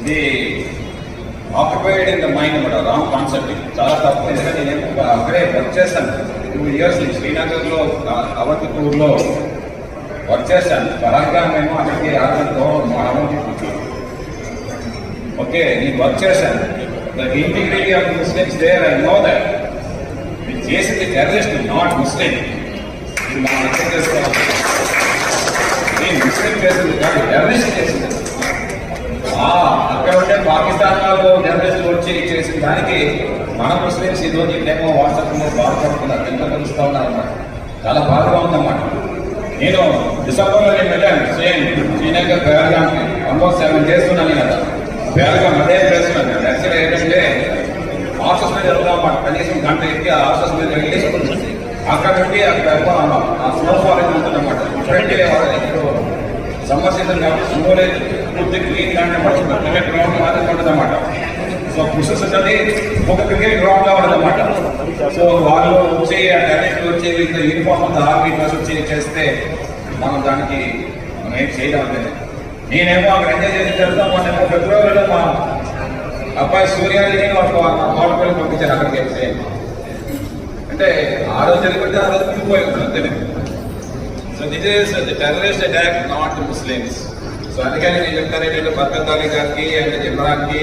ఇది occupied in the mind కూడా wrong concept. చాలా తప్పు. ఎందుకంటే నేను అక్కడే వర్క్ చేశాను 2 years శ్రీనగర్లో అవంతిపూర్లో వర్క్ చేశాను. బలంగా మేము అక్కడికి ఆడడంతో మా అవంతిపూర్లో ఓకే నేను వర్క్ చేశాను. The integrity of Muslims there I know that. ఇది చేసింది టెర్రరిస్ట్, నాట్ ముస్లిం. ఇది మనం అర్థం చేసుకోవాలి. నేను ముస్లిం చేసింది కాదు, టెర్రరిస్ట్ చేసింది. అక్కడ ఉంటే పాకిస్తాన్ వాళ్ళు టెర్రరిస్టులు వచ్చి చేసిన దానికి మన ముస్లిమ్స్ ఈరోజు ఇక్కడేమో వాట్సాప్లో బాధపడుతున్నారు, ఎంత కలుస్తూ ఉన్నారన్నమాట. చాలా బాధగా ఉందన్నమాట. నేను డిసెంబర్లో నేను వెళ్ళాను శ్రీనగర్ బేల్గాంకి. ఆల్మోస్ట్ 7 days ఉన్నాను కదా. బేల్గాం అదే ప్లేస్ ఉన్నాను. యాక్చువల్గా ఏంటంటే ఆఫీస్ మీద వెళ్తాం అన్నమాట. కనీసం గంట ఎక్కి ఆఫీస్ మీద వెళ్ళి అక్కడ నుండి అక్కడ ఆ స్నో ఫాలింగ్ ఉంటుందన్నమాట. ఇప్పుడంటే ఇప్పుడు సమ్మర్ సీజన్ కాబట్టి స్నో లేదు, పూర్తి గ్రీన్ దాంట్లో క్రికెట్ గ్రౌండ్ మాత్రం ఉంటుందన్నమాట. సో పుషస్ ఉన్నది ఒక క్రికెట్ గ్రౌండ్ గా ఉండదన్నమాట. సో వాళ్ళు వచ్చి ఆ టెరెస్ట్ వచ్చి యూనిఫామ్ అంతా ఆర్మీ డ్రెస్ వచ్చి చేస్తే మనం దానికి మనం ఏం చేయడం లేదు. నేనేమో అక్కడ ఎంజాయ్ చేసి చెప్తాం. మొన్న ఫిబ్రవరిలో మా అబ్బాయి సూర్యాన్ని కోటపల్లి పంపించారు అక్కడికి వెళ్తే. అంటే ఆ రోజు జరిగితే ఆ రోజు ముందుపోయి అంతే. So this is the terrorist attack, not Muslims. So అందుకని నేను చెప్తాను ఏంటంటే బర్కత్ అలీ గారికి అండ్ ఇమ్రాన్కి